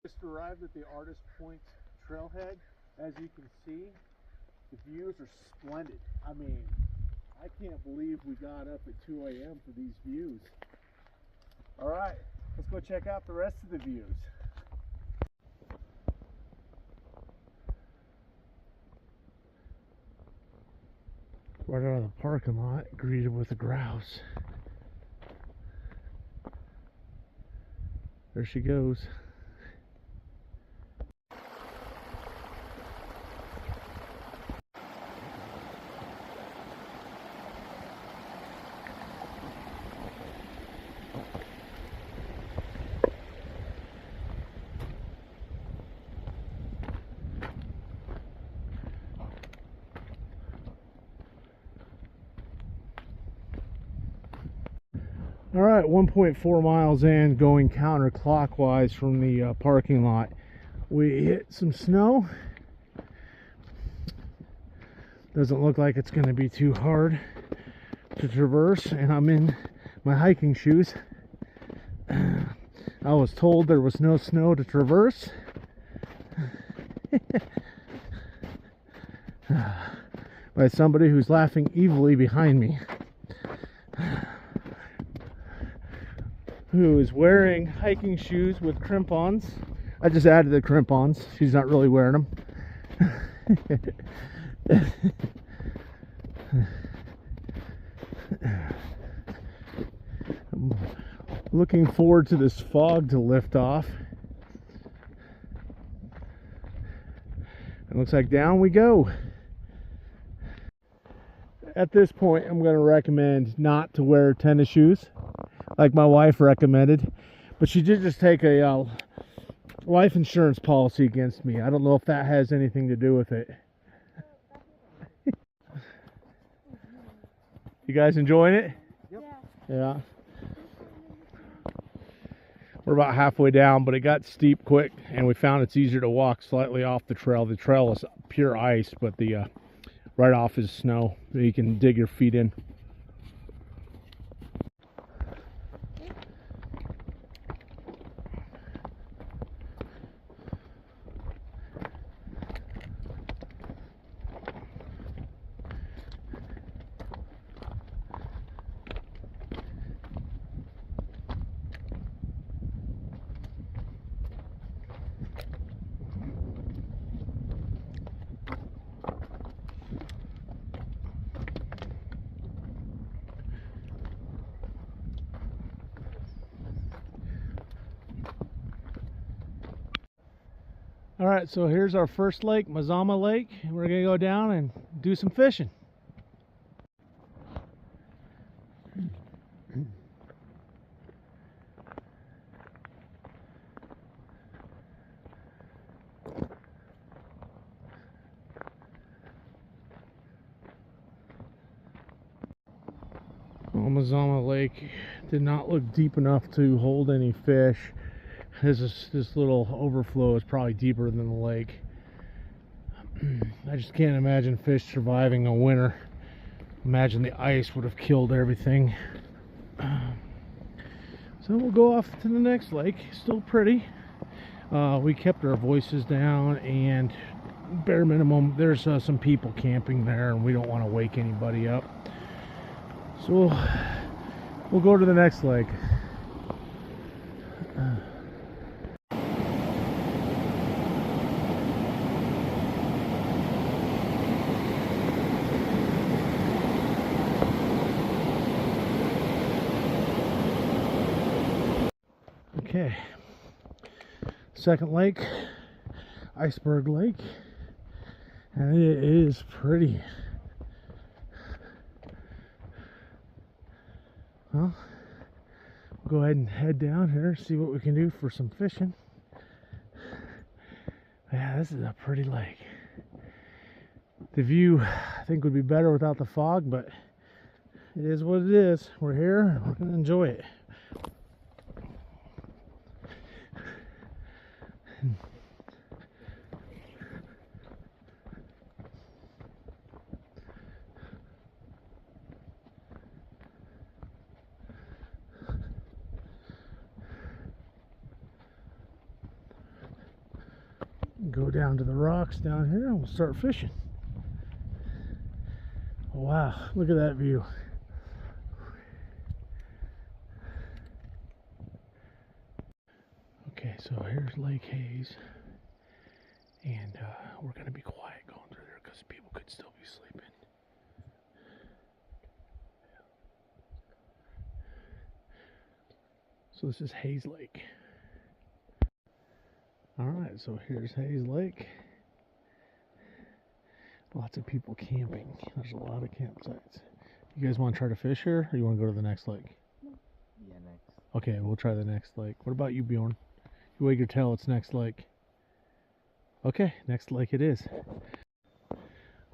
Just arrived at the Artist Point trailhead. As you can see, the views are splendid. I mean, I can't believe we got up at 2 a.m. for these views. All right, let's go check out the rest of the views. Right out of the parking lot, greeted with a grouse. There she goes. All right, 1.4 miles in, going counterclockwise from the parking lot. We hit some snow. Doesn't look like it's going to be too hard to traverse, and I'm in my hiking shoes. I was told there was no snow to traverse. By somebody who's laughing evilly behind me, who is wearing hiking shoes with crampons. I just added the crampons. She's not really wearing them. I'm looking forward to this fog to lift off. It looks like down we go. At this point, I'm going to recommend not to wear tennis shoes, like my wife recommended, but she did just take a life insurance policy against me. I don't know if that has anything to do with it. You guys enjoying it? Yep. Yeah. We're about halfway down, but it got steep quick, and we found it's easier to walk slightly off the trail. The trail is pure ice, but the right off is snow. You can dig your feet in. All right, so here's our first lake, Mazama Lake, and we're gonna go down and do some fishing. Well, Mazama Lake did not look deep enough to hold any fish. This little overflow is probably deeper than the lake. I just can't imagine fish surviving a winter. Imagine the ice would have killed everything. So we'll go off to the next lake. Still pretty. We kept our voices down, and bare minimum, there's some people camping there, and we don't want to wake anybody up. So we'll go to the next lake. Okay, second lake, Iceberg Lake, and it is pretty. Well, we'll go ahead and head down here, see what we can do for some fishing. Yeah, this is a pretty lake. The view, I think, would be better without the fog, but it is what it is. We're here, and we're going to enjoy it. Go down to the rocks down here and we'll start fishing. Wow, look at that view. Okay, so here's Lake Hayes, and we're going to be quiet going through there because people could still be sleeping. So this is Hayes Lake. Alright, so here's Hayes Lake. Lots of people camping. There's a lot of campsites. You guys want to try to fish here, or you want to go to the next lake? Yeah, next. Okay, we'll try the next lake. What about you, Bjorn? You wag your tail, it's next lake. Okay, next lake it is.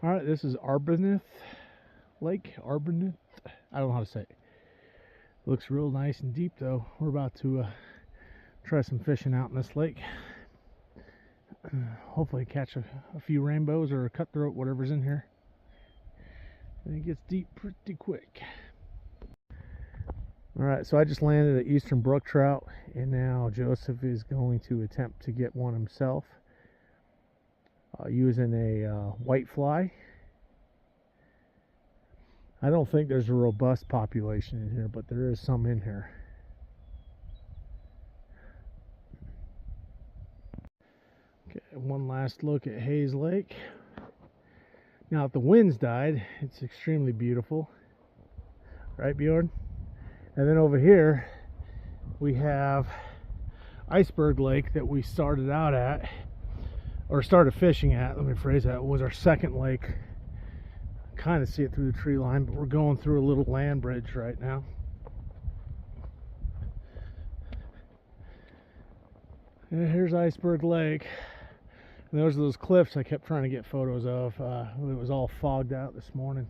Alright, this is Arbonith Lake. Arbonith? I don't know how to say it. It looks real nice and deep though. We're about to try some fishing out in this lake. Hopefully catch a few rainbows or a cutthroat, whatever's in here. And it gets deep pretty quick. Alright, so I just landed an eastern brook trout, and now Joseph is going to attempt to get one himself using a white fly. I don't think there's a robust population in here, but there is some in here. Okay, one last look at Hayes Lake. Now, if the winds died, it's extremely beautiful. Right, Bjorn? And then over here, we have Iceberg Lake that we started out at, or started fishing at, let me phrase that, was our second lake. Kind of see it through the tree line, but we're going through a little land bridge right now. And here's Iceberg Lake. And those are those cliffs I kept trying to get photos of. It was all fogged out this morning.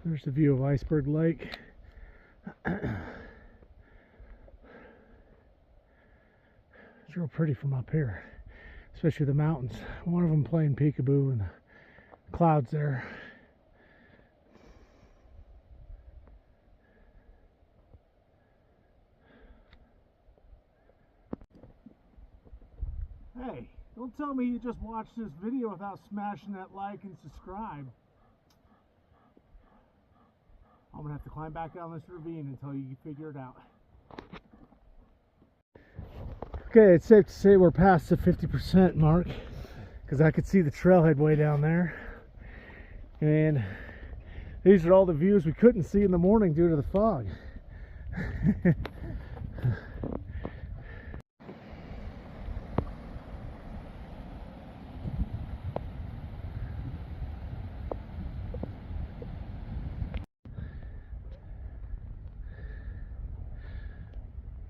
There's the view of Iceberg Lake. It's real pretty from up here, especially the mountains. One of them playing peekaboo and the clouds there. Hey, don't tell me you just watched this video without smashing that like and subscribe. I'm gonna have to climb back down this ravine until you figure it out. Okay, it's safe to say we're past the 50% mark, because I could see the trailhead way down there. And these are all the views we couldn't see in the morning due to the fog.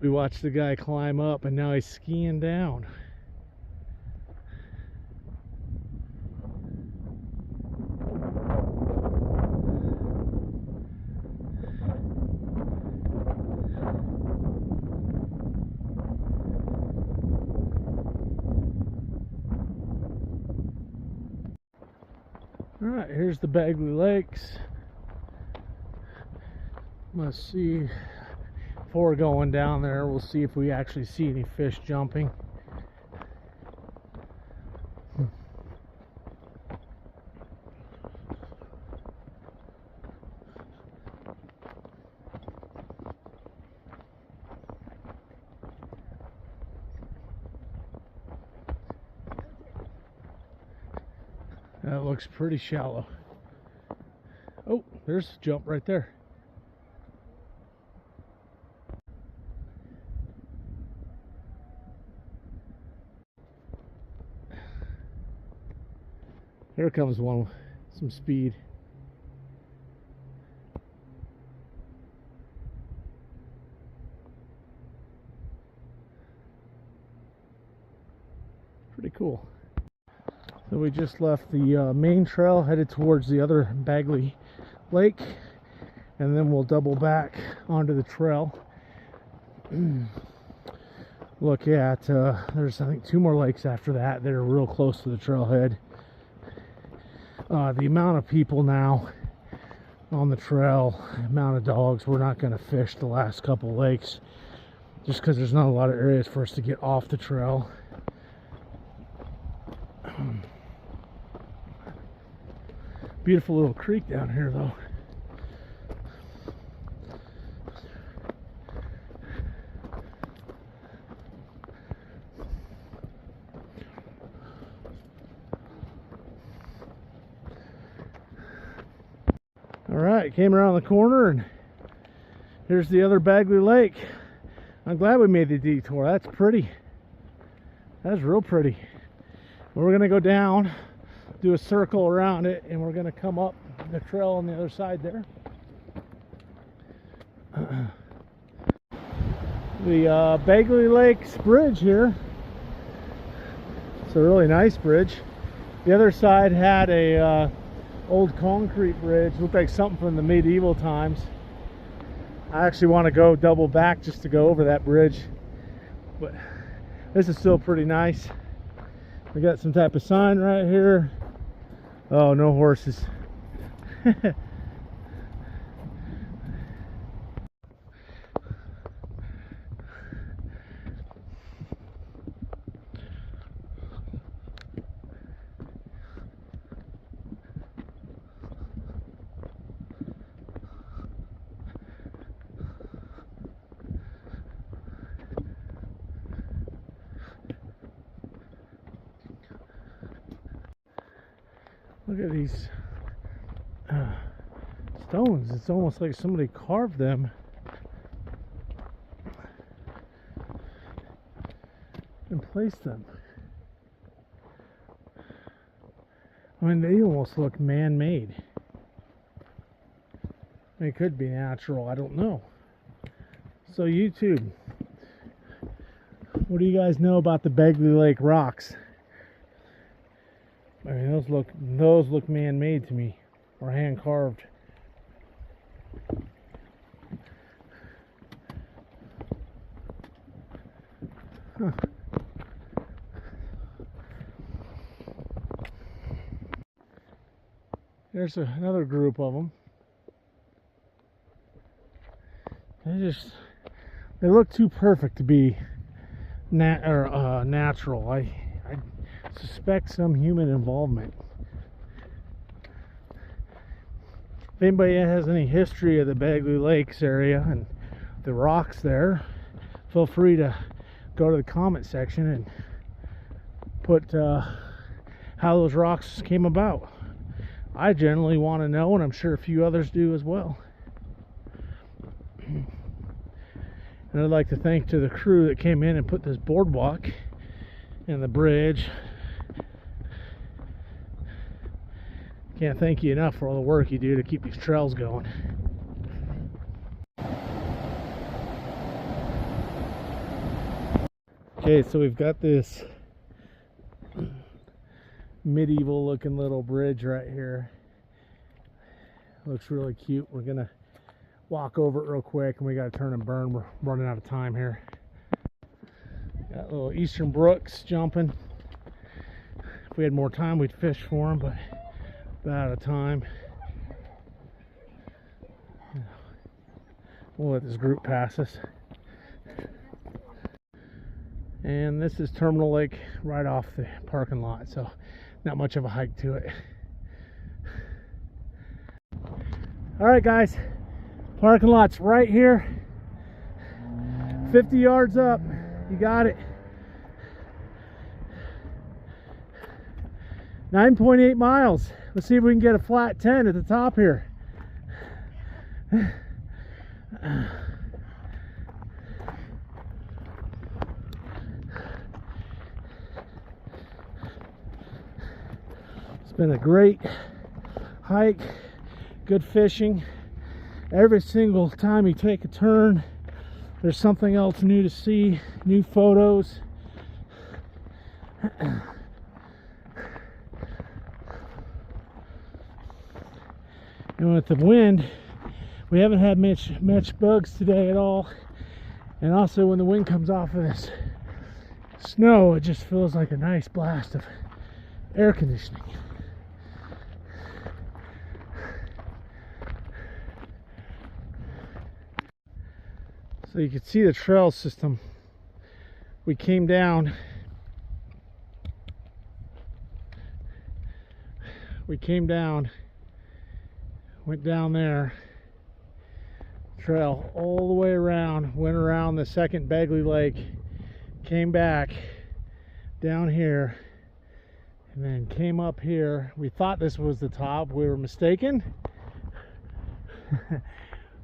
We watched the guy climb up and now he's skiing down. Alright, here's the Bagley Lakes. Let's see, before going down there, we'll see if we actually see any fish jumping. That looks pretty shallow. Oh, there's a jump right there. Here comes one with some speed. Pretty cool. So we just left the main trail, headed towards the other Bagley Lake, and then we'll double back onto the trail. Look at, there's I think 2 more lakes after that that are real close to the trailhead. The amount of people now on the trail, the amount of dogs, we're not going to fish the last couple lakes just because there's not a lot of areas for us to get off the trail. Beautiful little creek down here though. Alright, came around the corner and here's the other Bagley Lake. I'm glad we made the detour. That's pretty. That's real pretty. We're going to go down, do a circle around it, and we're going to come up the trail on the other side there. The Bagley Lakes bridge here. It's a really nice bridge. The other side had a old concrete bridge. Looked like something from the medieval times. I actually want to go double back just to go over that bridge, but this is still pretty nice. We got some type of sign right here. Oh, no horses. Look at these stones. It's almost like somebody carved them and placed them. I mean, they almost look man-made. It could be natural, I don't know. So YouTube, what do you guys know about the Bagley Lake rocks? I mean, those look man-made to me, or hand-carved. Huh. There's another group of them. They look too perfect to be natural. I suspect some human involvement. If anybody has any history of the Bagley Lakes area and the rocks there, feel free to go to the comment section and put how those rocks came about. I generally want to know, and I'm sure a few others do as well. And I'd like to thank to the crew that came in and put this boardwalk and the bridge. Can't thank you enough for all the work you do to keep these trails going. Okay, so we've got this medieval looking little bridge right here. Looks really cute. We're gonna walk over it real quick, and we gotta turn and burn. We're running out of time here. Got little eastern brooks jumping. If we had more time, we'd fish for them, but about out of time. We'll let this group pass us. And this is Terminal Lake right off the parking lot, so not much of a hike to it. All right, guys, parking lot's right here. 50 yards up. You got it. 9.8 miles. Let's see if we can get a flat 10 at the top here. It's been a great hike, good fishing. Every single time you take a turn, there's something else new to see, new photos. And with the wind, we haven't had much bugs today at all. And also when the wind comes off of this snow, it just feels like a nice blast of air conditioning. So you can see the trail system. We came down. Went down there, trail all the way around, went around the second Bagley Lake, came back down here, and then came up here. We thought this was the top. We were mistaken.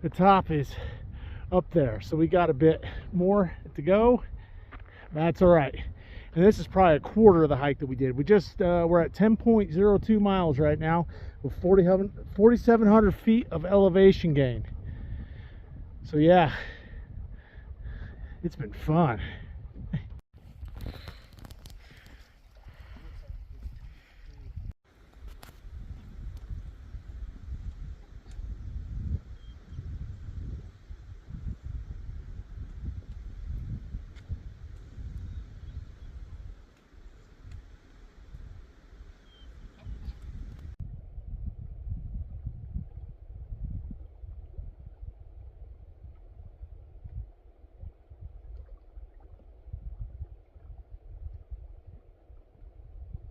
The top is up there, so we got a bit more to go. That's all right. And this is probably a quarter of the hike that we did. We're at 10.02 miles right now with 4,700 feet of elevation gain. So yeah, it's been fun.